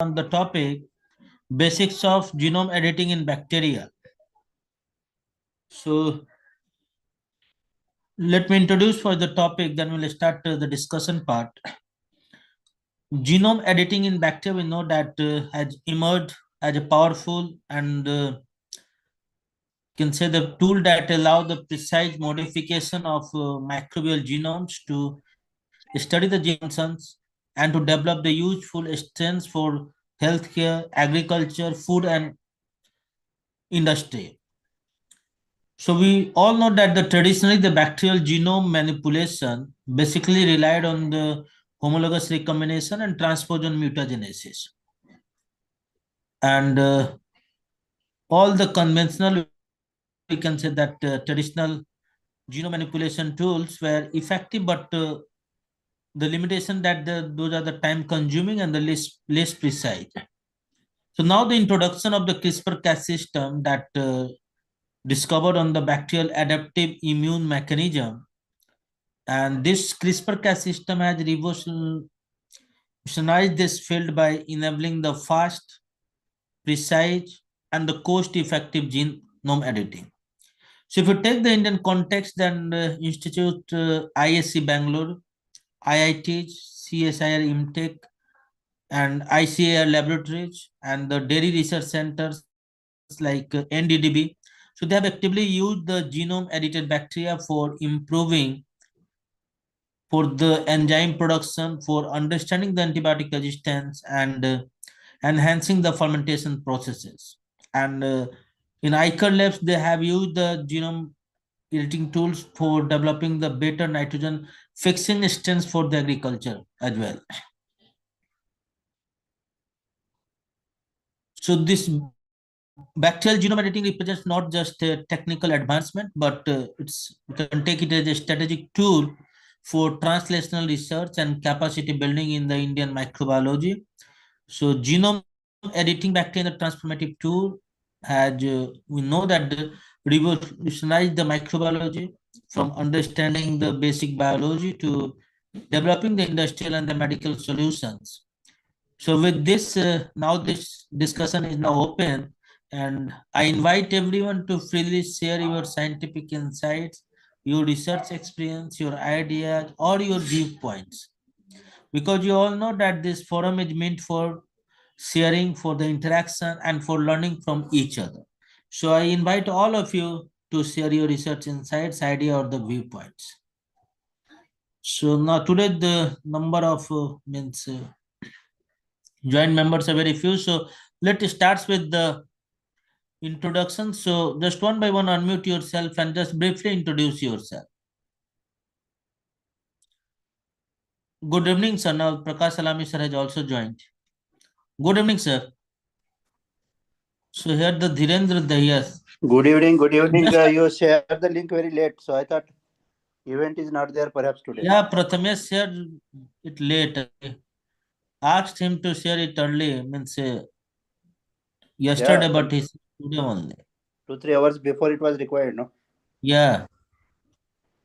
on the topic basics of genome editing in bacteria. So let me introduce for the topic, then we'll start the discussion part. Genome editing in bacteria, we know that has emerged as a powerful and can say the tool that allow the precise modification of microbial genomes to study the genes and to develop the useful strains for healthcare, agriculture, food, and industry. So we all know that traditionally the bacterial genome manipulation basically relied on the homologous recombination and transposon mutagenesis. And all the conventional, we can say that traditional genome manipulation tools were effective, but the limitation that those are the time consuming and the less precise. So now the introduction of the CRISPR-Cas system that discovered on the bacterial adaptive immune mechanism, and this CRISPR-Cas system has revolutionized this field by enabling the fast, precise, and the cost-effective genome editing. So if you take the Indian context, then Institute ISC Bangalore, IITs, CSIR IMTech, and ICAR laboratories, and the dairy research centers like NDDB. So they have actively used the genome edited bacteria for improving for the enzyme production, for understanding the antibiotic resistance, and enhancing the fermentation processes. And in ICAR labs, they have used the genome editing tools for developing the better nitrogen fixing strains for the agriculture as well. So this bacterial genome editing represents not just a technical advancement, but you can take it as a strategic tool for translational research and capacity building in the Indian microbiology. So genome editing bacteria transformative tool has we know that revolutionized the microbiology from understanding the basic biology to developing the industrial and the medical solutions. So with this, now this discussion is now open, and I invite everyone to freely share your scientific insights, your research experience, your ideas, or your viewpoints. Because you all know that this forum is meant for sharing, for the interaction, and for learning from each other. So I invite all of you to share your research insights, idea, or the viewpoints. So now today the number of joint members are very few. So let's start with the introduction. So just one by one unmute yourself and just briefly introduce yourself. Good evening, sir. Now Prakash Salami sir has also joined. Good evening, sir. So here the Dhirendra Dahiya. Good evening. Good evening. You shared the link very late, so I thought event is not there perhaps today. Yeah, Prathamesh shared it late. Asked him to share it early, means yesterday, but he said today only. 2-3 hours before it was required, no? Yeah,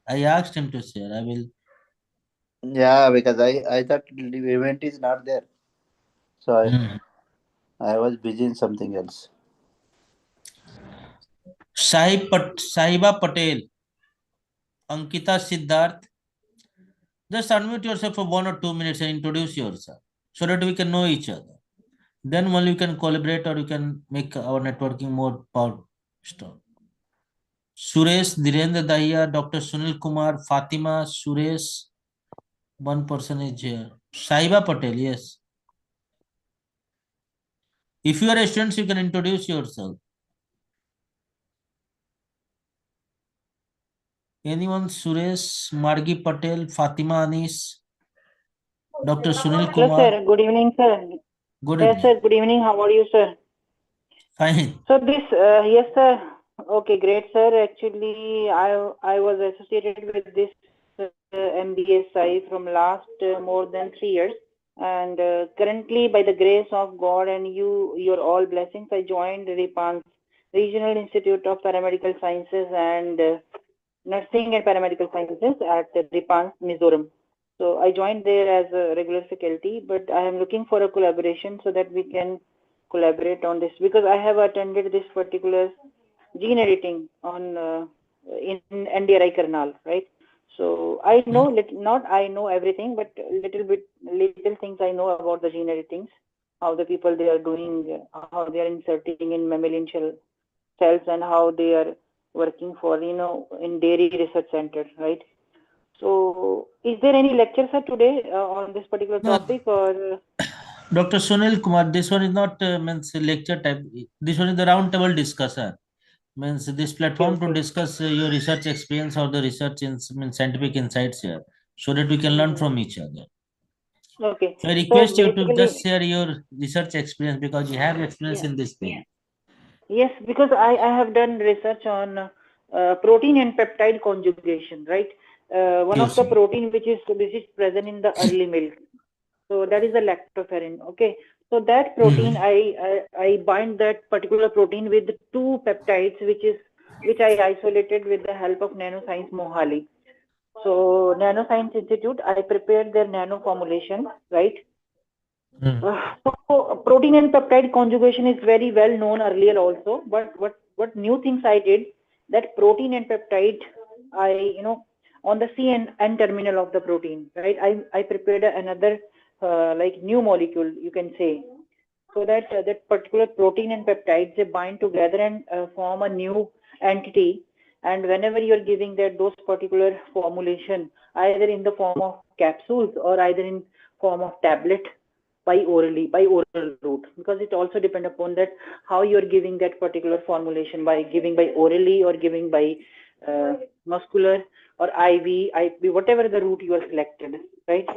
I asked him to share. I will. Yeah, because I thought the event is not there, so I was busy in something else. Sahiba Patel, Ankita Siddharth. Just unmute yourself for 1 or 2 minutes and introduce yourself so that we can know each other. Then only we can collaborate or we can make our networking more powerful. Suresh, Dhirendra Dahiya, Dr. Sunil Kumar, Fatima, Suresh. One person is here. Sahiba Patel, yes. If you are a student, you can introduce yourself. Anyone? Suresh, Margi Patel, Fatima Anis, Dr. Sunil Kumar. Hello, sir. Good evening, sir. Good Yes, evening. sir. Good evening. How are you, sir? Fine. So this, yes, sir. Okay, great, sir. Actually, I was associated with this MBSI from last more than 3 years, and currently, by the grace of God and your all blessings, I joined RIPANS, Regional Institute of Paramedical Sciences and Nursing and Paramedical Sciences at RIPANS, Mizoram. So I joined there as a regular faculty, but I am looking for a collaboration so that we can collaborate on this, because I have attended this particular gene editing on in NDRI Karnal, right? So I know not I know everything, but little things I know about the gene editings, how the people they are doing, how they are inserting in mammalian cells, and how they are working for in dairy research center, right? So is there any lecture, sir, today on this particular No, topic, or Dr. Sunil Kumar, this one is not means lecture type. This one is the round table discussion. Means this okay, platform to okay, discuss your research experience or the research in means scientific insights here, so that we can learn from each other. okay. So I So request you to just basically, share your research experience because you have experience yeah. in this field. Yes, because I have done research on protein and peptide conjugation, right? One You of the see. protein which is present in the early milk. So that is the lactoferrin. Okay. So that protein, Mhm. I bind that particular protein with two peptides, which I isolated with the help of Nanoscience Mohali. So Nanoscience Institute, I prepared their nano formulation, right? Mhm. So protein and peptide conjugation is very well known earlier also, but what new things I did, that protein and peptide, I on the C and N terminal of the protein, right? I prepared another like new molecule, you can say, so that that particular protein and peptides, they bind together and form a new entity. And whenever you're giving that those particular formulation, either in the form of capsules or either in form of tablet, by oral route, because it also depend upon that how you're giving that particular formulation, by giving by orally or giving by muscular or IV, whatever the route you are selected, right?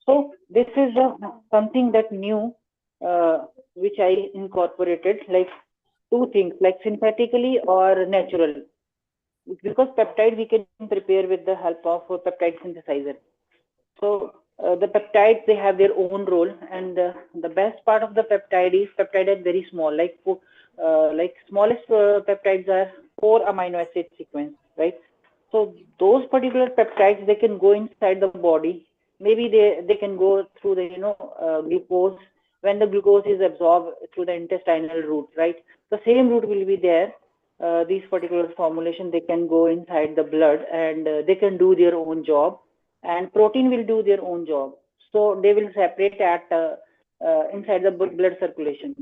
So this is something that new, which I incorporated, like two things, like synthetically or natural. Because peptide we can prepare with the help of a peptide synthesizer. So the peptides, they have their own role, and the best part of the peptide is very small. Like smallest peptides are 4 amino acid sequence, right? So those particular peptides, they can go inside the body. Maybe they can go through the glucose, when the glucose is absorbed through the intestinal route, right? The same route will be there. These particular formulation, they can go inside the blood, and they can do their own job, and protein will do their own job. So they will separate at inside the blood circulation.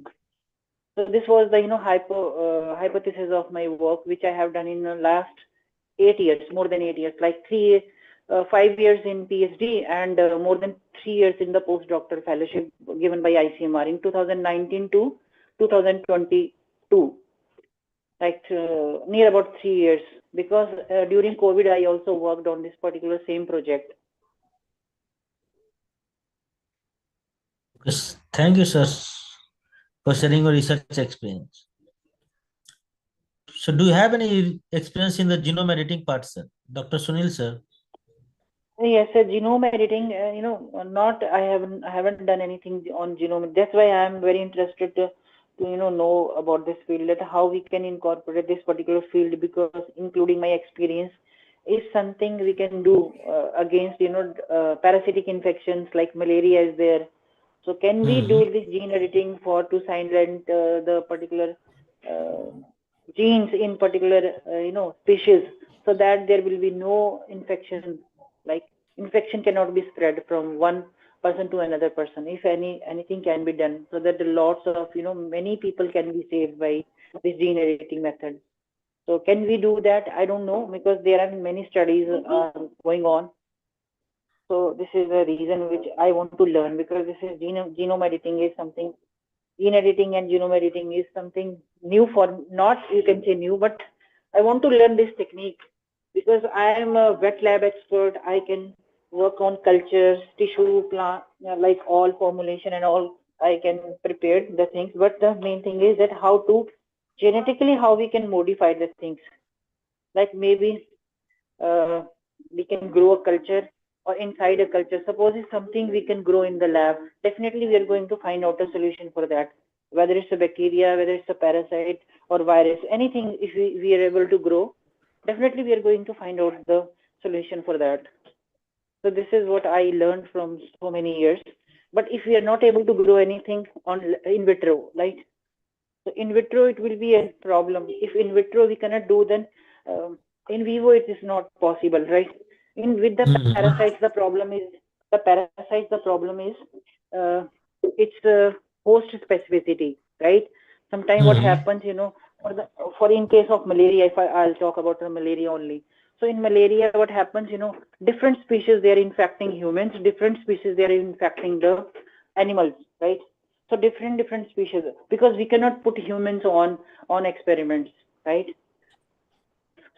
So this was the hypothesis of my work, which I have done in the last 8 years, more than 8 years, like 5 years in PhD, and more than 3 years in the postdoctoral fellowship given by ICMR in 2019 to 2022, like near about 3 years. Because during COVID, I also worked on this particular same project. Yes. Thank you, sir, for sharing your research experience. So, do you have any experience in the genome editing part, sir? Dr. Sunil, sir? Yes, genome editing. Not I haven't done anything on genome. That's why I am very interested to know about this field, that how we can incorporate this particular field, because including my experience is something we can do against parasitic infections like malaria is there. So can we Mhm. do this gene editing for to silent the particular uh, genes in particular species, so that there will be no infection, like infection cannot be spread from one person to another person, if anything can be done, so that the lots of many people can be saved by this gene editing method. So can we do that? I don't know, because there are many studies going on. So this is the reason which I want to learn, because this is genome editing is something, gene editing and genome editing is something new for, not you can say new, but I want to learn this technique, because I am a wet lab expert. I can work on cultures, tissue, plant, like all formulation and all. I can prepare the things, but the main thing is that how to genetically, how we can modify the things. Like maybe uh, we can grow a culture, or inside a culture. Suppose it's something we can grow in the lab. Definitely, we are going to find out a solution for that. Whether it's a bacteria, whether it's a parasite or virus, anything, if we are able to grow definitely we are going to find out the solution for that. So this is what I learned from so many years. But if we are not able to grow anything on in vitro, right? So in vitro it will be a problem. If in vitro we cannot do, then in vivo it is not possible, right? In with the parasites, the problem is uh, its host specificity, right? Sometimes what happens, for the for in case of malaria, if I'll talk about the malaria only. So in malaria, what happens, different species they are infecting humans, different species they are infecting the animals, right? So different species, because we cannot put humans on experiments, right?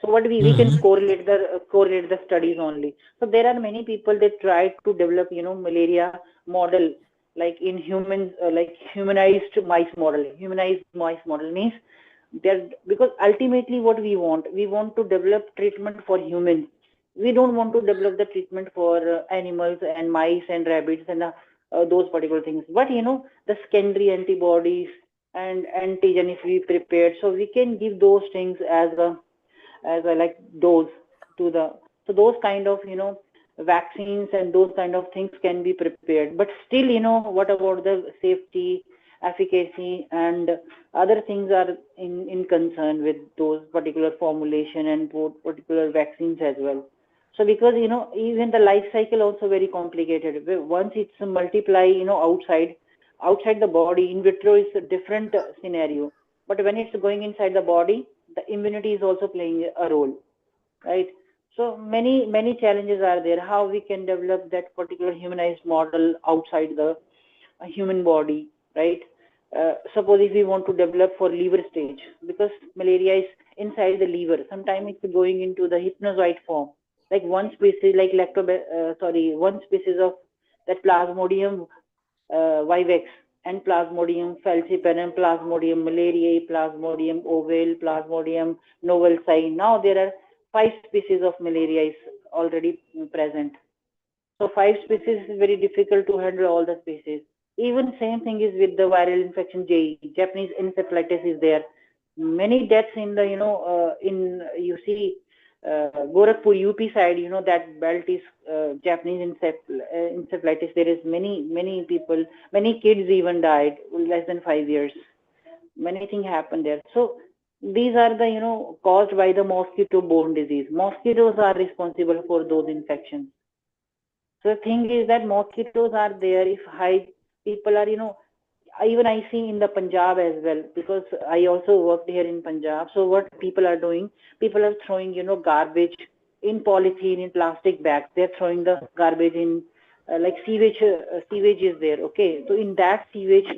So what we can correlate the studies only. So there are many people that try to develop malaria model, like in humans, like humanized mice model means they're, because ultimately what we want to develop treatment for humans. We don't want to develop the treatment for animals and mice and rabbits and those particular things. But the secondary antibodies and antigen, if we prepared, so we can give those things as a like dose to the, so those kind of vaccines and those kind of things can be prepared. But still, what about the safety, efficacy, and other things are in concern with those particular formulation and particular vaccines as well. So because even the life cycle also very complicated. Once it's multiply outside the body, in vitro is a different scenario. But when it's going inside the body, the immunity is also playing a role, right? So many challenges are there. How we can develop that particular humanized model outside the human body, right? Suppose if we want to develop for liver stage, because malaria is inside the liver. Sometimes it's going into the hypnozoite form, like one species, like one species of that Plasmodium vivax and Plasmodium falciparum, Plasmodium malariae, Plasmodium ovale, Plasmodium novelsi. Now there are 5 species of malaria is already present. So 5 species is very difficult to handle all the species. Even same thing is with the viral infection JE. Japanese encephalitis is there. Many deaths in the in you see Gorakhpur UP side. That belt is Japanese encephalitis. There is many people, many kids even died less than 5 years. Many things happen there. So these are the caused by the mosquito-borne disease. Mosquitoes are responsible for those infections. So the thing is that mosquitoes are there. If high people are, even I see in the Punjab as well, because I also worked here in Punjab. So what people are doing, people are throwing, garbage in polythene, in plastic bags. They're throwing the garbage in, like sewage. Sewage is there, okay. So in that sewage,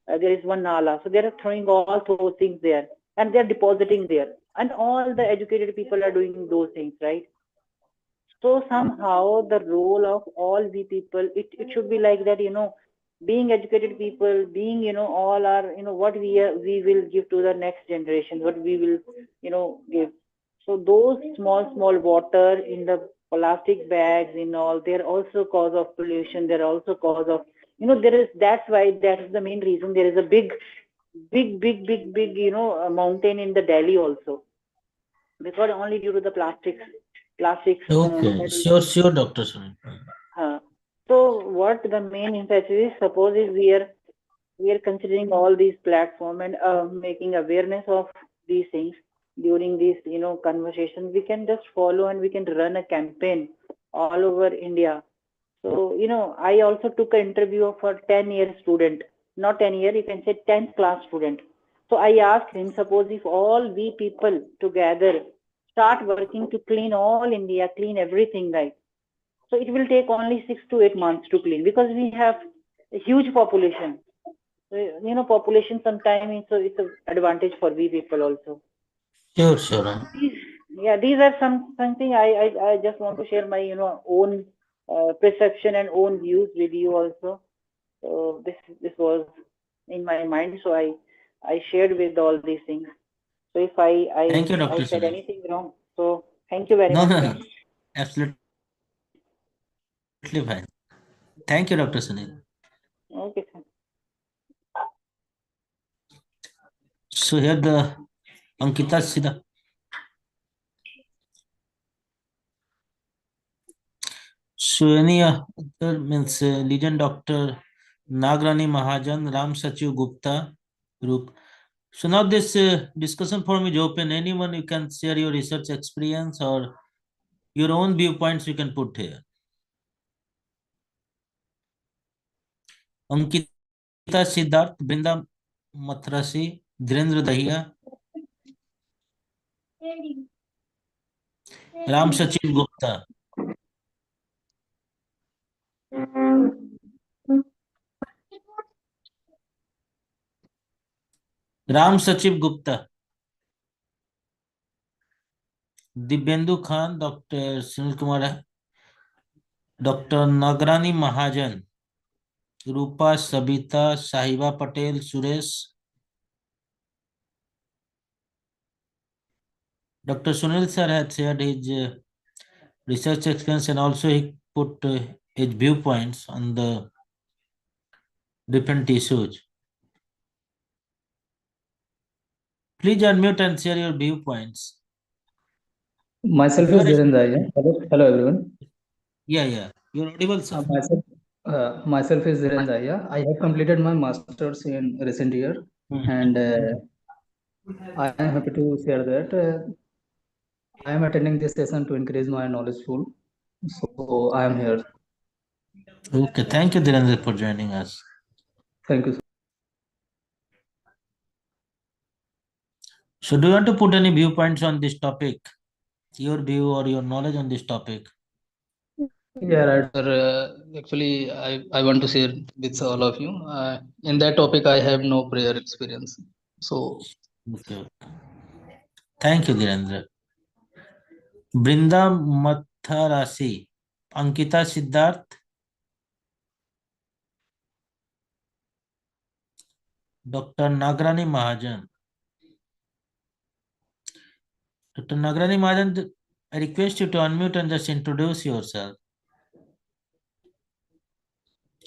there is one nala. So they're throwing all those things there, and they're depositing there. And all the educated people are doing those things, right? So somehow the role of all we people, it should be like that, being educated people, being, all are, what we will give to the next generation, what we will, give. So those small water in the plastic bags in all, they're also cause of pollution. They're also cause of, that's why that is the main reason. There is a big, mountain in the Delhi also, because only due to the plastics Okay, that is. sure, Dr. Sunil. So what the main emphasis is, suppose is we are considering all these platform and making awareness of these things during these conversations. We can just follow and we can run a campaign all over India. So I also took an interview of a 10-year student, not 10-year, you can say 10th class student. So I asked him, suppose if all we people together start working to clean all India, clean everything, right? So it will take only 6 to 8 months to clean, because we have a huge population. So, population sometimes it's an advantage for we people also. Sure. Yeah, these are something I just want to share my own perception and own views with you also. So this was in my mind, so I shared with all these things. So if Thank you, I Dr. said Sunil. anything wrong, so thank you very No, much, no, friend. absolutely fine. Thank you, Dr. Sunil. Okay, sir. So here the Ankita Sida. So any other means legend Dr. Nagrani Mahajan, Ram Sachiv Gupta group. So now this discussion forum is open. Anyone you can share your research experience or your own viewpoints you can put here. Ankita Siddharth, Brinda Matrasi, Dhirendra Dahiya, Ram Sachin Gupta. Ram Sachiv Gupta, Dibyendu Khan, Dr. Sunil Kumar, Dr. Nagrani Mahajan, Rupa Sabita, Sahiba Patel, Suresh, Dr. Sunil sir had shared his research experience and also he put his viewpoints on the different issues. Please unmute and share your viewpoints. Myself You is are Dhirendra. Hello, everyone. yeah. You're audible, sir. Myself is Dhirendra. I have completed my master's in recent year, and I am happy to share that I am attending this session to increase my knowledge pool. So I am here. Okay, thank you, Dhirendra, for joining us. Thank you, sir. So, do you want to put any viewpoints on this topic? Your view or your knowledge on this topic? Yeah, right, sir. Actually, I want to share with all of you. In that topic, I have no prior experience. So, Okay. Thank you, Dhirendra. Brinda Matharasi, Ankita Siddharth, Dr. Nagrani Mahajan. Dr. Nagrani Mahajan, I request you to unmute and just introduce yourself.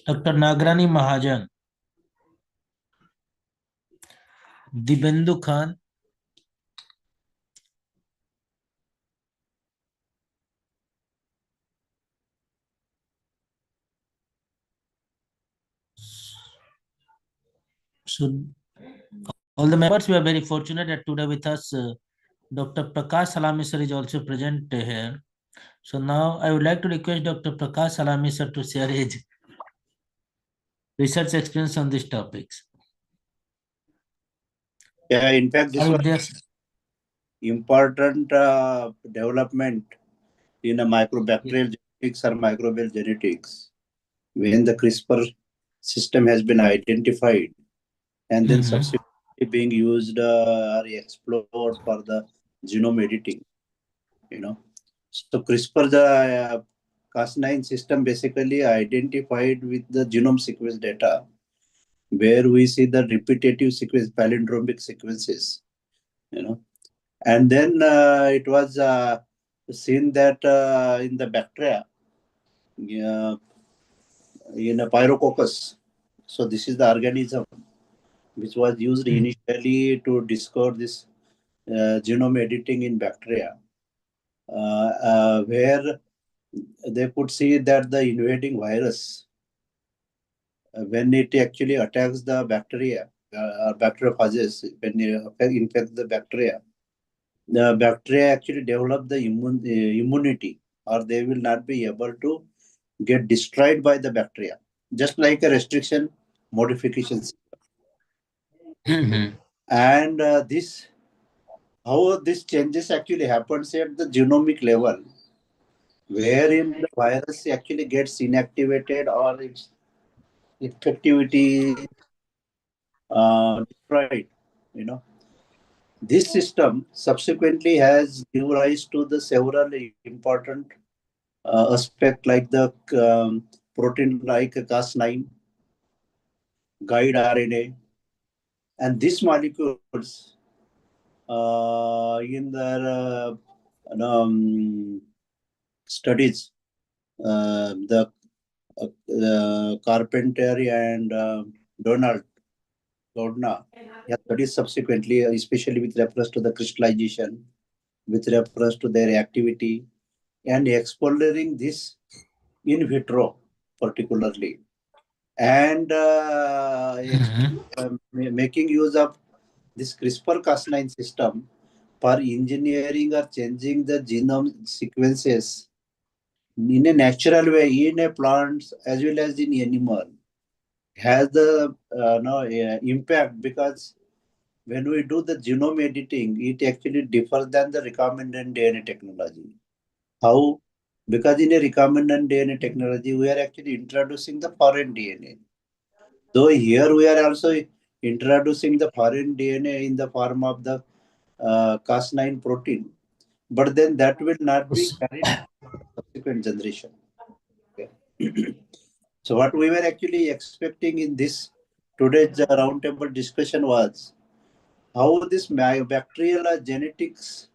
Dr. Nagrani Mahajan, Dibendu Khan, so all the members, we are very fortunate that today with us Dr. Prakash Salami sir is also present here. So now I would like to request Dr. Prakash Salami sir to share his research experience on these topics. Yeah, in fact, this I would was just important development in a microbacterial genetics or microbial genetics when the CRISPR system has been identified and then subsequently being used or explored for the genome editing. So CRISPR, the Cas9 system basically identified with the genome sequence data, where we see the repetitive sequence, palindromic sequences, and then it was seen that in the bacteria, in a pyrococcus. So this is the organism which was used initially to discover this genome editing in bacteria, where they could see that the invading virus, when it actually attacks the bacteria or bacteriophages, when it infects the bacteria actually develop the immunity, or they will not be able to get destroyed by the bacteria, just like a restriction modification system. And this, how this changes actually happens at the genomic level, wherein the virus actually gets inactivated or its effectivity destroyed. This system subsequently has given rise to the several important aspects like the protein like Cas9, guide RNA, and these molecules in their studies, the Carpenter and Dodna have studied subsequently, especially with reference to the crystallization, with reference to their activity, and exploring this in vitro particularly, and making use of this CRISPR-Cas9 system for engineering or changing the genome sequences in a natural way in a plants as well as in animal has the impact, because when we do the genome editing, it actually differs than the recombinant DNA technology. How? Because in a recombinant DNA technology, we are actually introducing the foreign DNA. So here we are also introducing the foreign DNA in the form of the Cas9 protein, but then that will not be carried to subsequent generation. Okay. So what we were actually expecting in this today's roundtable discussion was how this bacterial genetics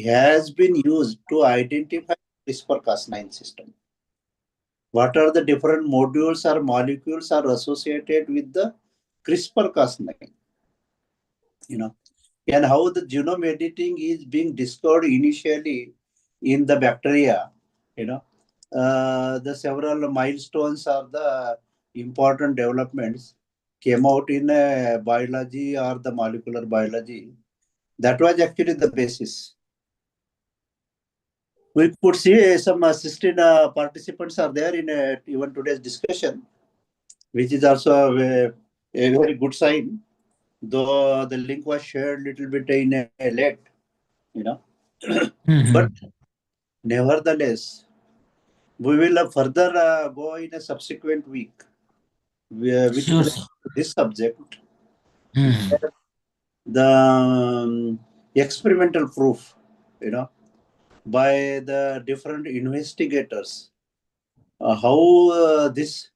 has been used to identify CRISPR-Cas9 system. What are the different modules or molecules are associated with the CRISPR-Cas9? And how the genome editing is being discovered initially in the bacteria. The several milestones are the important developments came out in biology or the molecular biology. That was actually the basis. We could see some 16 participants are there in even today's discussion, which is also a very good sign, though the link was shared a little bit in late, But nevertheless, we will further go in a subsequent week with Sure, respect sir. to this subject, Mhm. where the experimental proof, by the different investigators, how this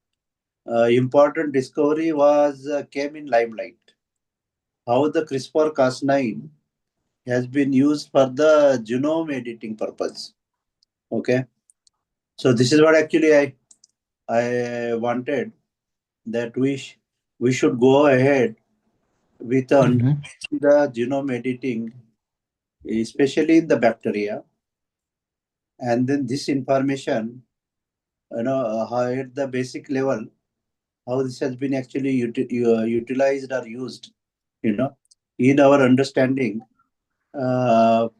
important discovery was came in limelight. How the CRISPR-Cas9 has been used for the genome editing purpose. Okay, so this is what actually I wanted, that we should go ahead with the genome editing, especially in the bacteria, and then this information, how at the basic level, how this has been actually utilized or used, in our understanding of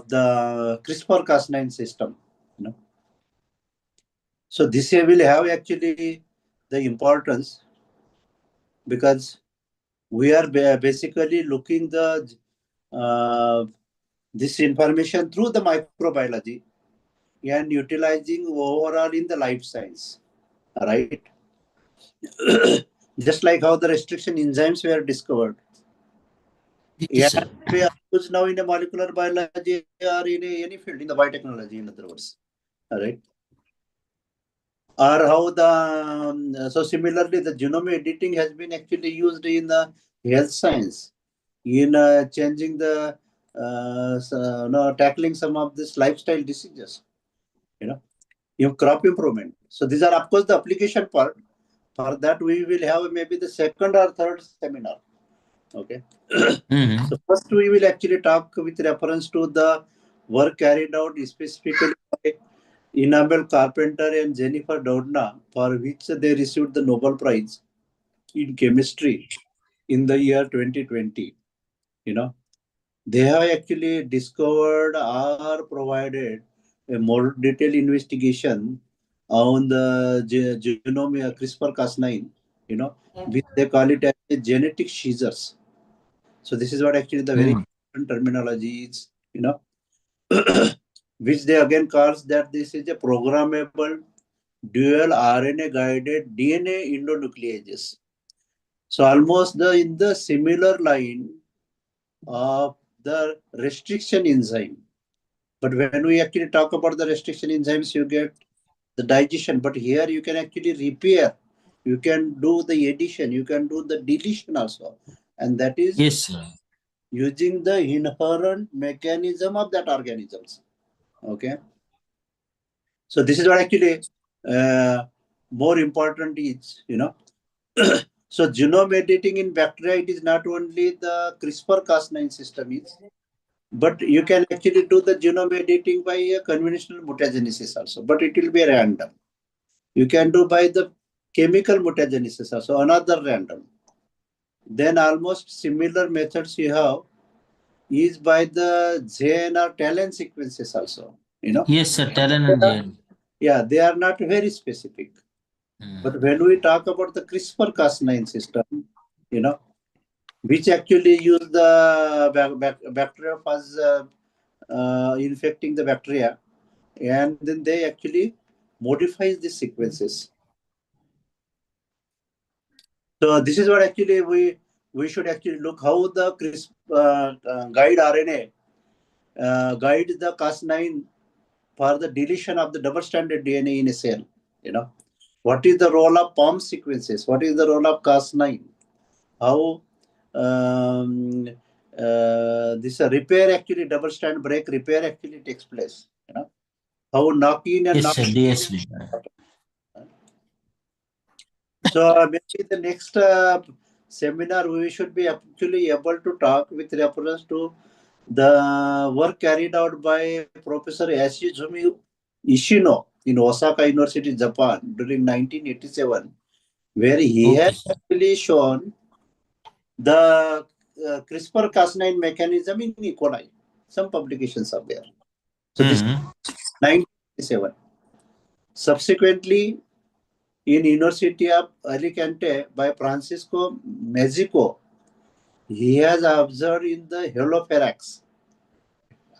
the CRISPR-Cas9 system. So this here will have actually the importance, because we are basically looking the this information through the microbiology and utilizing overall in the life science, right? Just like how the restriction enzymes were discovered, Yes, sir. we are used now in a molecular biology or in any field in the biotechnology, in other words, right? Or how the so similarly the genome editing has been actually used in the health science, in changing the tackling some of this lifestyle diseases, crop improvement. So these are of course the application part. For that we will have maybe the second or third seminar. Okay. So first we will actually talk with reference to the work carried out specifically by Enamel Carpenter and Jennifer Doudna, for which they received the Nobel Prize in chemistry in the year 2020. They have actually discovered or provided a more detailed investigation on the genome CRISPR-Cas9, which they call it as genetic seizures. So this is what actually the very important terminology is, which they again calls that this is a programmable dual RNA guided DNA endonucleases. So almost in the similar line of the restriction enzyme. But when we actually talk about the restriction enzymes, you get the digestion. But here you can actually repair. You can do the addition. You can do the deletion also. And that is Yes, sir. using the inherent mechanism of that organisms. Okay. So this is what actually more important is, So genome editing in bacteria, it is not only the CRISPR-Cas9 system is, But you can actually do the genome editing by a conventional mutagenesis also, but it will be random. You can do by the chemical mutagenesis also, another random. Then almost similar methods you have is by the gene or talent sequences also, Yes, sir. Talon and Jane. Yeah, they are not very specific. But when we talk about the CRISPR-Cas9 system, which actually use the bacteria as infecting the bacteria, and then they actually modifies the sequences. So this is what actually we should actually look how the guide RNA guide the Cas9 for the deletion of the double-stranded DNA in a cell. What is the role of POM sequences? What is the role of Cas9? How this repair actually double-strand break repair actually takes place. How knock-in and Yes, sir. knock-in. DSD. So maybe the next seminar we should be actually able to talk with reference to the work carried out by Professor Yashizumi Ishino in Osaka University, Japan during 1987, where he Okay, has sir. actually shown the CRISPR-Cas9 mechanism in E. coli. Some publications are there. So this is 1987. Subsequently, in University of Alicante by Francisco Mexico, he has observed in the Helophorax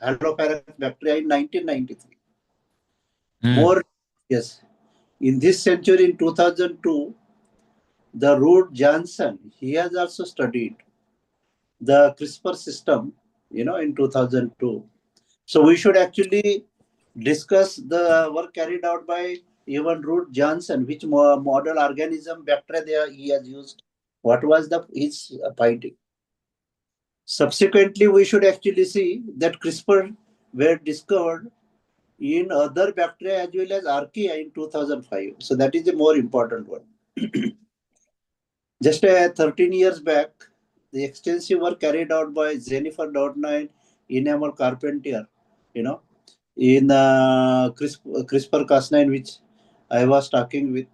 bacteria in 1993. More, yes. In this century, in 2002, the Ruud Janssen, he has also studied the CRISPR system, in 2002. So we should actually discuss the work carried out by even Ruud Janssen, which model organism bacteria he has used, what was his finding. Subsequently, we should actually see that CRISPR were discovered in other bacteria as well as archaea in 2005. So that is the more important one. Just 13 years back, the extensive work carried out by Jennifer Doudna and Enamel Carpentier, in CRISPR-Cas9, which I was talking with,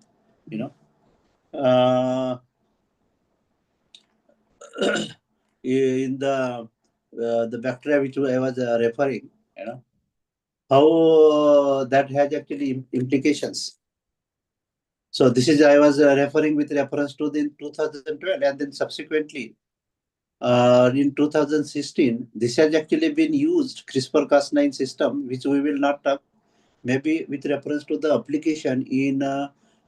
in the bacteria which I was referring, how that has actually implications. So this is I was referring with reference to the 2012, and then subsequently in 2016, this has actually been used CRISPR-Cas9 system, which we will not talk. Maybe with reference to the application in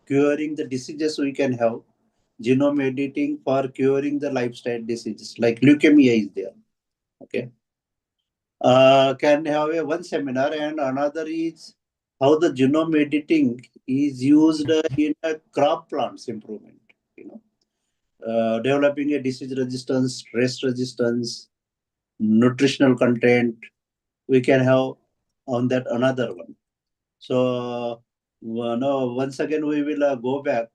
curing the diseases we can have, genome editing for curing the lifestyle diseases like leukemia is there. Okay. Can have one seminar, and another is how the genome editing is used in crop plants improvement. Developing a disease resistance, stress resistance, nutritional content. We can have on that another one. So no, once again we will go back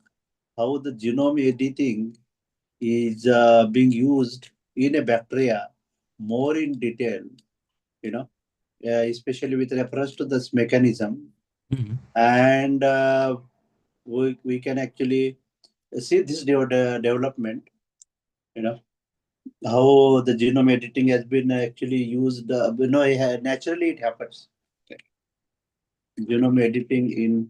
how the genome editing is being used in a bacteria more in detail. Especially with reference to this mechanism, and we can actually see this development. How the genome editing has been actually used. Naturally it happens. Genome editing in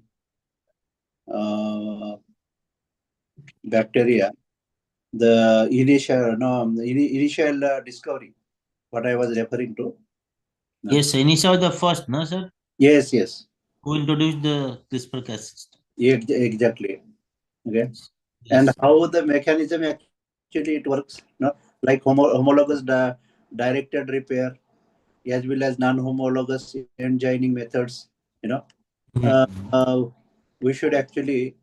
bacteria, the initial discovery, what I was referring to. Yes, sir. Initial was the first, no, sir? Yes. Who introduced the CRISPR-Cas system? Exactly. Okay. Yes, And sir. how the mechanism actually it works, like homologous directed repair, as well as non-homologous end joining methods. We should actually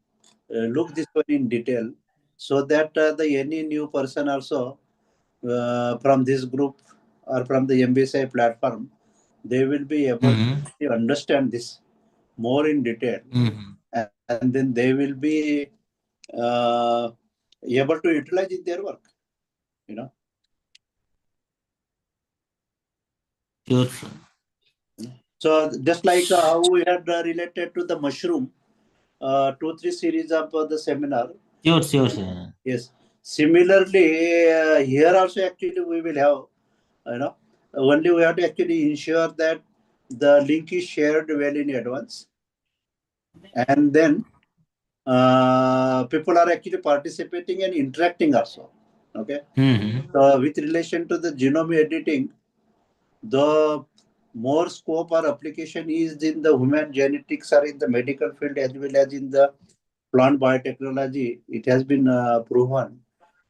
look this one in detail, so that the any new person also from this group or from the MBSI platform, they will be able to understand this more in detail, and then they will be able to utilize in their work. Sure, sir. So just like how we had related to the mushroom, 2-3 series of the seminar. Sure, sure, sir. Yes. Similarly, here also actually we will have, only we have to actually ensure that the link is shared well in advance, and then people are actually participating and interacting also. Okay. So with relation to the genome editing, the more scope or application is in the human genetics or in the medical field as well as in the plant biotechnology. It has been proven,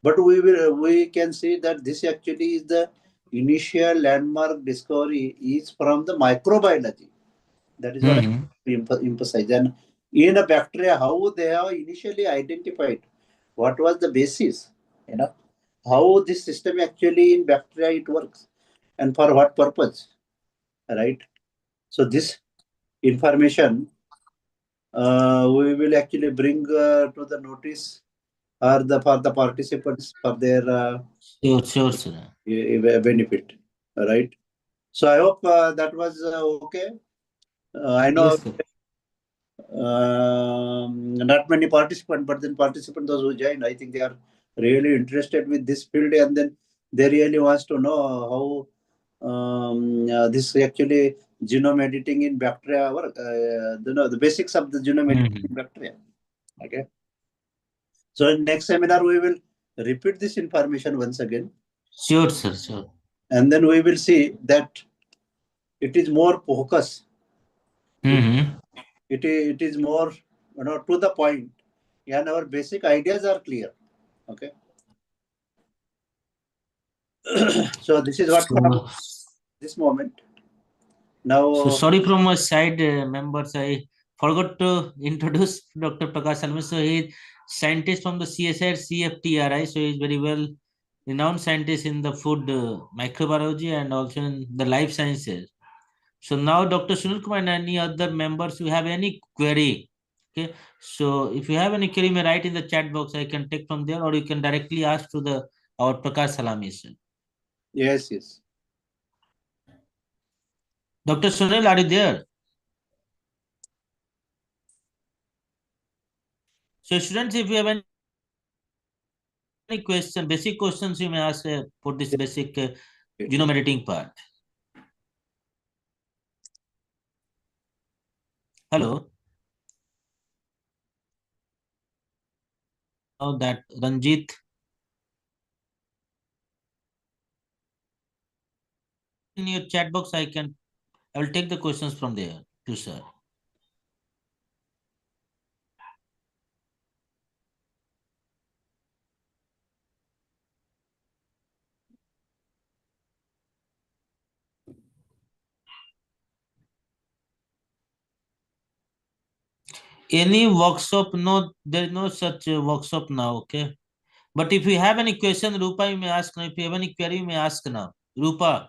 but we can see that this actually is the initial landmark discovery is from the microbiology. That is what I emphasize. And in a bacteria, how they have initially identified what was the basis, how this system actually in bacteria it works and for what purpose, right? So this information we will actually bring to the notice or for the participants for their Sure, sir. benefit, right? So I hope that was okay. I know Yes, sir. not many participants, but then participants those who joined, I think they are really interested with this field, and then they really wants to know how this actually genome editing in bacteria work. The basics of the genome editing in bacteria. Okay. So in next seminar we will repeat this information once again, Sure, sir. Sure. and then we will see that it is more focus. It is more to the point, and our basic ideas are clear. Okay. So this is what from So, this moment. Now, so sorry from my side, members. I forgot to introduce Dr. Prakash Salmi. So he is scientist from the CSI CFTRI. So he is very well renowned scientist in the food microbiology and also in the life sciences. So now Dr. Sunil Kumar and any other members who have any query. Okay. So if you have any query, you may write in the chat box. I can take from there, or you can directly ask to the our Prakash Salami, sir. yes. Dr. Sunil, are you there? So students, if you have any question, basic questions, you may ask for this basic genome editing part. Hello. Now that Ranjit in your chat box, I will take the questions from there to sir. Any workshop? No, there is no such workshop now. Okay. But if you have any question, Rupa, you may ask now. If you have any query, you may ask now. Rupa.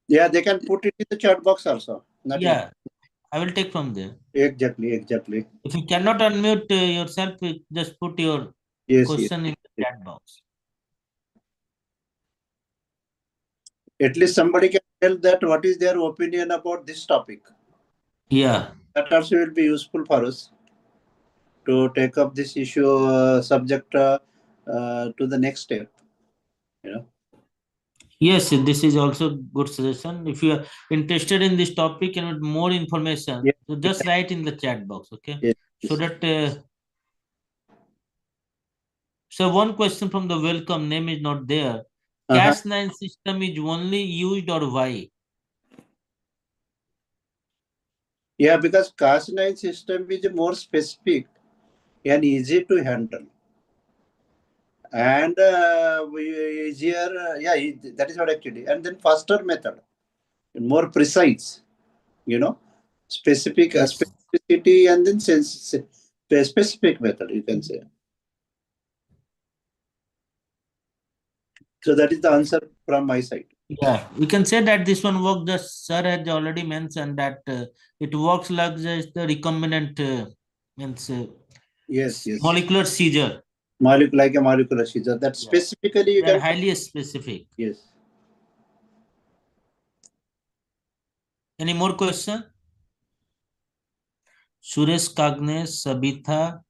Yeah, they can put it in the chat box also. Not Yeah, I will take from there. Exactly. If you cannot unmute yourself, just put your question in the chat box. At least somebody can tell that what is their opinion about this topic. Yeah. That also will be useful for us to take up this issue subject to the next step. Yes, this is also good suggestion. If you are interested in this topic and want more information, so just write in the chat box, okay? Yes. So that so one question from the welcome name is not there. Cas9 system is only used or why? Yeah, because Cas9 system is more specific and easy to handle. And easier, that is what actually. And then faster method, more precise, specificity, and then specific method, you can say. So that is the answer from my side. Yeah, we can say that this one works. The sir had already mentioned that it works like just the recombinant means Yes, yes. Molecular seizure. Like a molecular seizure. That Yeah. specifically you They are can. highly specific. Yes. Any more question? Suresh Kagne, Sabitha.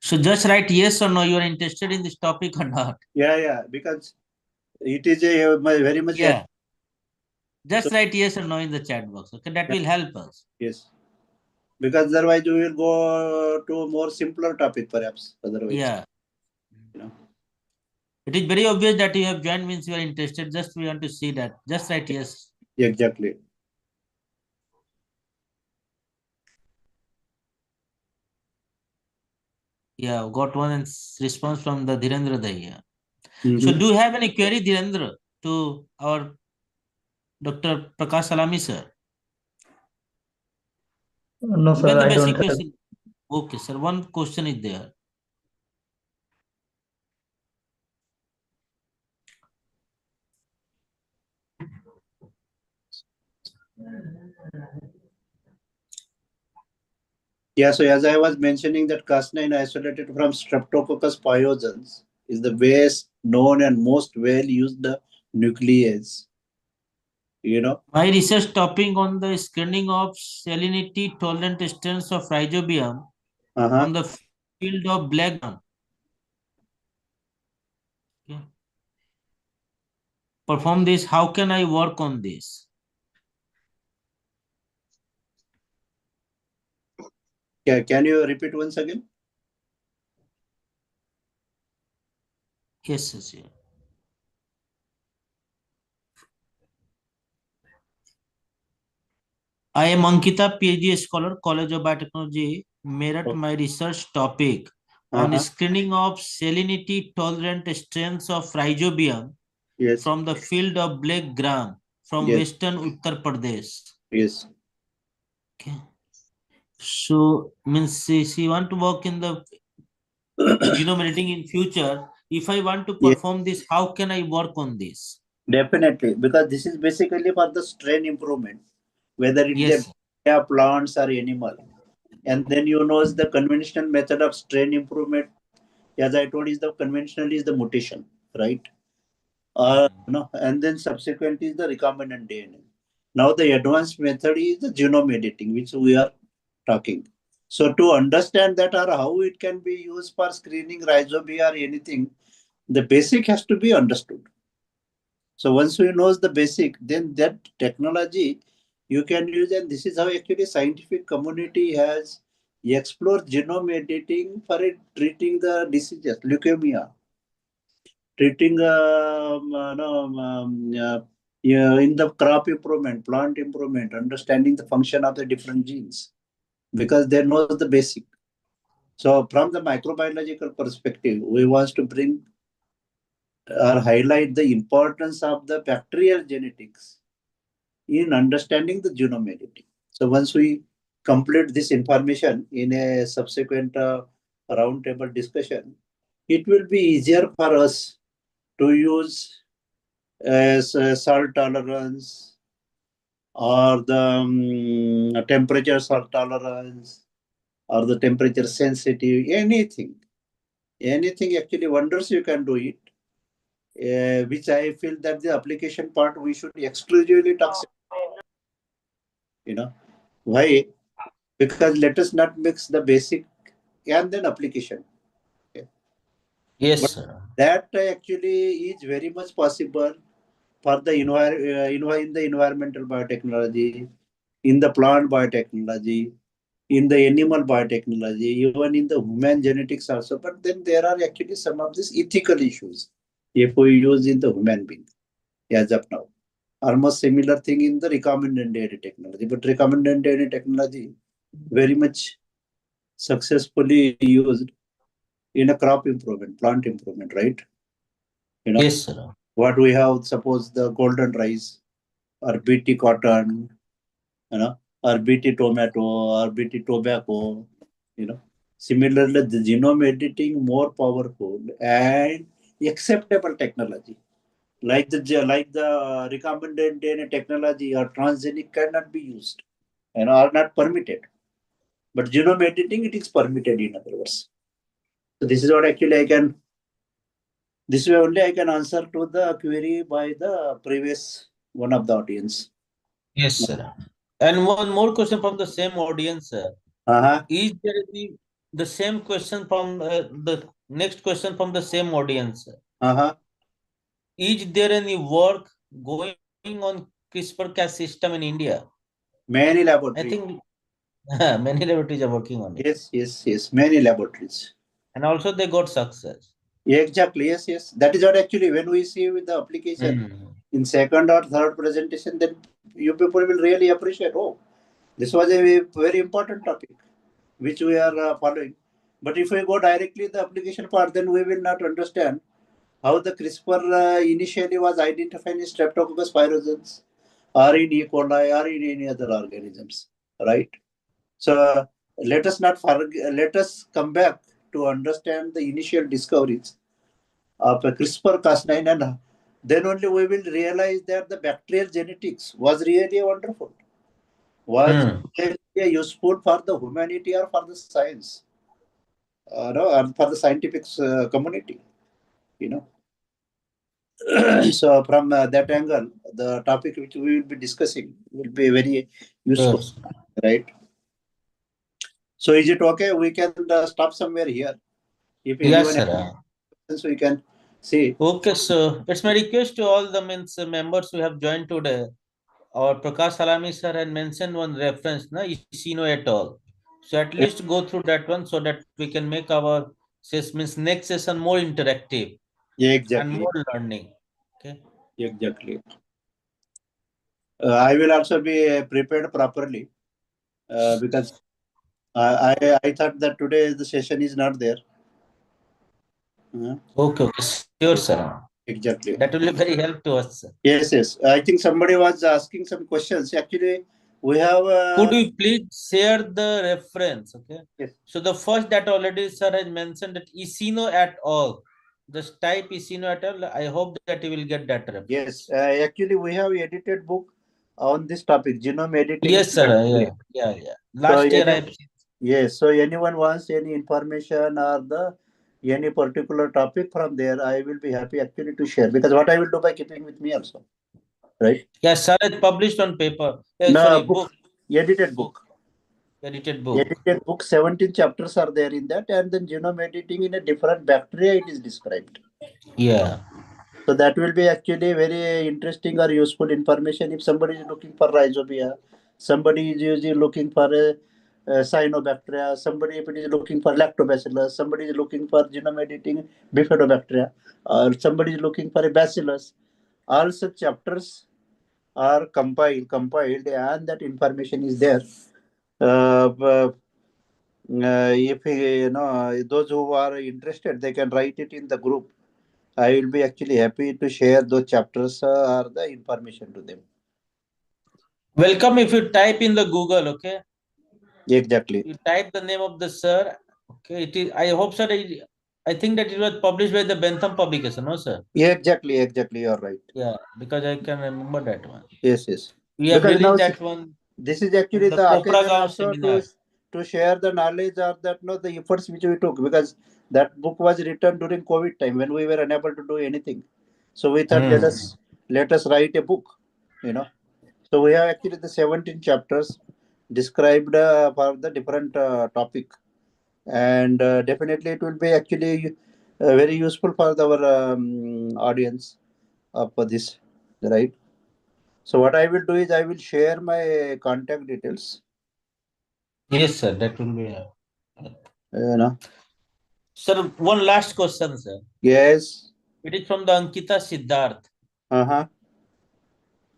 So just write yes or no. You are interested in this topic or not? Yeah. Because it is a very much. Yeah. Just So, write yes or no in the chat box. Okay, that yeah, will help us. yes. Because otherwise we will go to a more simpler topic, perhaps. Otherwise, Yeah. you know. It is very obvious that you have joined means you are interested. Just we want to see that. Just write yes. Exactly. Yeah, got one response from the Dhirendra Dahiya. So Mm-hmm. do you have any query, Dhirendra, to our Dr. Prakash Salami, sir? No, sir, Even the I don't basic have. question. Okay, sir. One question is there. Yeah, so as I was mentioning that Cas9 isolated from Streptococcus pyogenes is the best known and most well used nuclease. My research topic on the screening of salinity tolerant strains of rhizobium Uh-huh. on the field of black gum. Okay. Perform this. How can I work on this? Yeah, can you repeat once again? Yes, yes, yeah. I am Ankita, PhD scholar, College of Biotechnology, Meerut. My research topic on Uh-huh. screening of salinity tolerant strains of rhizobium Yes, from the field of black gram from yes, western Uttar Pradesh. yes. Okay. So means she want to work in the genome editing in future. If I want to Yes, perform this, how can I work on this? definitely. Because this is basically for the strain improvement, whether it is Yes. a plants or animal. And then the conventional method of strain improvement, as I told, is the conventional is the mutation, right? No, and then subsequent is the recombinant DNA. Now the advanced method is the genome editing, which we are talking. So to understand that or how it can be used for screening rhizobia or anything, the basic has to be understood. So once we know the basic, then that technology you can use, and this is how actually scientific community has explored genome editing for treating the diseases, leukemia, treating yeah, in the crop improvement, plant improvement, understanding the function of the different genes, because they know the basic. So from the microbiological perspective, we want to bring or highlight the importance of the bacterial genetics in understanding the genome editing. So once we complete this information in a subsequent roundtable discussion, it will be easier for us to use as salt tolerance or the temperature salt tolerance or the temperature sensitive, anything actually wonders you can do it, which I feel that the application part we should exclusively talk. Why? Because let us not mix the basic and then application. Okay. Yes, But sir. that actually is very much possible for the in the environmental biotechnology, in the plant biotechnology, in the animal biotechnology, even in the human genetics also. But then there are actually some of these ethical issues if we use in the human being as of now. Almost similar thing in the recombinant DNA technology, but recombinant DNA technology very much successfully used in a crop improvement, plant improvement, right? Yes, sir. What we have, suppose the golden rice or BT cotton, or BT tomato or BT tobacco, you know. Similarly, the genome editing more powerful and acceptable technology. Like the recombinant DNA technology or transgenic cannot be used and are not permitted. But genome editing, it is permitted, in other words. So this is what actually I can, this way only I can answer to the query by the previous one of the audience. Yes, sir. And one more question from the same audience, sir. Uh-huh. Is there the same question from the next question from the same audience, sir? Uh-huh. Is there any work going on CRISPR-Cas system in India? Many I laboratories. think many laboratories are working on it. Yes. Many laboratories. And also they got success. Exactly. Yes. That is what actually when we see with the application in second or third presentation, then you people will really appreciate. Oh, this was a very important topic which we are following. But if we go directly the application part, then we will not understand how the CRISPR initially was identified in Streptococcus pyogenes or in E. coli or in any other organisms, right? So let us not forget, let us come back to understand the initial discoveries of CRISPR-Cas9, and then only we will realize that the bacterial genetics was really wonderful, was really useful for the humanity or for the science, no, or for the scientific community, you know. So from that angle, the topic which we will be discussing will be very useful, Yes. right? So is it okay? We can stop somewhere here. If Yes, anyone has sir. questions, we can see. Okay, so it's my request to all the members who have joined today. Our Prakash Salami sir had mentioned one reference, na Isino et al. So at least go through that one so that we can make our next session more interactive Yeah, and exactly. more learning. Okay. Exactly. I will also be prepared properly because I thought that today the session is not there. Okay, sure, sir. Exactly. That will be very help to us, sir. Yes. I think somebody was asking some questions. Actually, we have. Could you please share the reference? Okay. Yes. So the first that already sir has mentioned that Isino at all. Just type Isino at all. I hope that you will get that reference. Yes. Actually, we have edited book on this topic, genome editing. Yes, sir. Yeah. So Last year I've seen. yes. So anyone wants any information or the any particular topic from there, I will be happy actually to share, because what I will do by keeping with me also, right? Yes, sir. It published on paper. No, Sorry, book, book. edited book. Edited book. Edited book, 17 chapters are there in that, and then genome editing in a different bacteria it is described. Yeah. So that will be actually very interesting or useful information if somebody is looking for rhizobia, somebody is usually looking for a cyanobacteria, somebody if it is looking for lactobacillus, somebody is looking for genome editing bifidobacteria, or somebody is looking for a bacillus. All such chapters are compiled, and that information is there. If those who are interested, they can write it in the group. I will be actually happy to share those chapters or the information to them. Welcome if you type in the Google, okay? Exactly. You type the name of the sir. Okay, it is. I hope, sir. I think that it was published by the Bentham publication, no, sir? Exactly. You're right. Yeah, because I can remember that one. Yes. We have Because now released that one this is in actually the the occasion Kopragaon also seminar. to share the knowledge or that the efforts which we took, because that book was written during COVID time when we were unable to do anything. So we thought let us write a book, you know. So we have actually the 17 chapters described for the different topic, and definitely it will be actually very useful for our audience for this, right? So what I will do is I will share my contact details. Yes, sir. That will be. You know. Sir, one last question, sir. Yes. It is from the Ankita Siddharth. Uh-huh.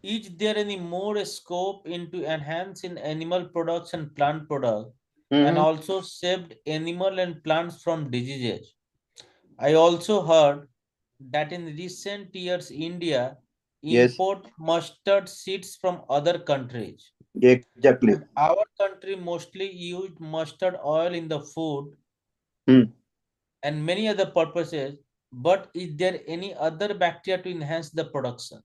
Is there any more scope into enhancing animal products and plant products and Mm-hmm. also saved animal and plants from diseases? I also heard that in recent years, India Yes. import mustard seeds from other countries. Exactly. Our country mostly used mustard oil in the food Hmm. and many other purposes. But is there any other bacteria to enhance the production?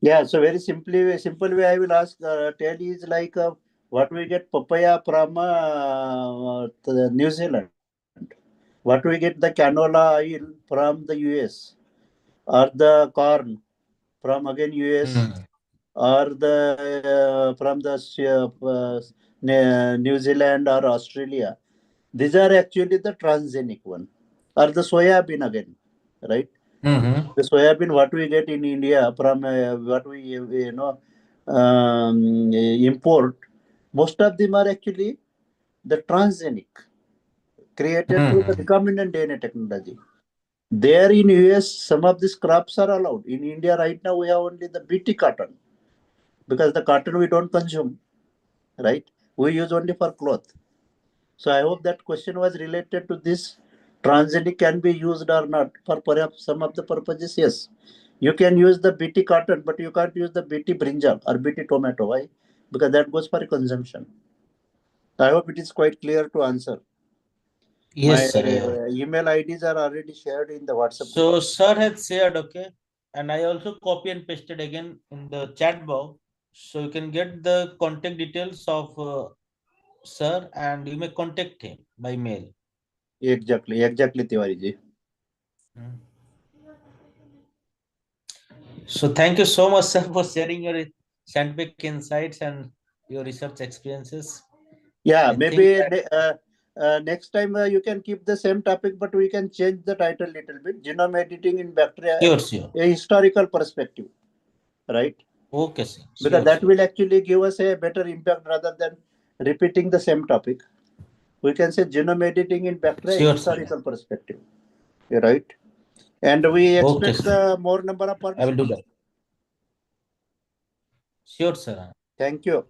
Yeah, so very simple way I will ask, tell is like what we get papaya from New Zealand, what we get the canola oil from the US, or the corn from again US, or the from the New Zealand or Australia. These are actually the transgenic one, or the soya bean again, right? Mm-hmm. The soybean what we get in India from what we import, most of them are actually the transgenic created through the recombinant DNA technology. There in US, some of these crops are allowed. In India right now, we have only the BT cotton because the cotton we don't consume, right? We use only for cloth. So I hope that question was related to this. Transgenic can be used or not for perhaps some of the purposes. Yes, you can use the BT cotton, but you can't use the BT brinjal or BT tomato. Why? Because that goes for consumption. I hope it is quite clear to answer. My Yes, sir. Yeah. email IDs are already shared in the WhatsApp group. So sir had shared, okay, and I also copy and pasted again in the chat box, so you can get the contact details of sir, and you may contact him by mail. Exactly, Tiwari ji. Mm. So thank you so much, sir, for sharing your scientific insights and your research experiences. Yeah, I think maybe that next time you can keep the same topic, but we can change the title little bit. Genome editing in bacteria, sure, sure. a historical perspective, right? Okay, sir. Because Sure, that sure. will actually give us a better impact rather than repeating the same topic. We can say genome editing in bacteria Sure, sir. historical perspective, right? And we Okay, expect sir. the more number of I will do participants. that. Sure, sir. Thank you.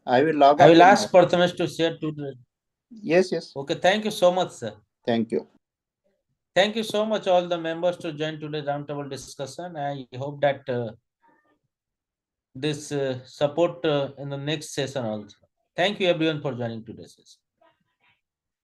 I will log I off will then ask now. Prathamesh to share to the. Yes. Okay, thank you so much, sir. Thank you. Thank you so much, all the members, to join today's roundtable discussion. I hope that this support in the next session also. Thank you, everyone, for joining today's session.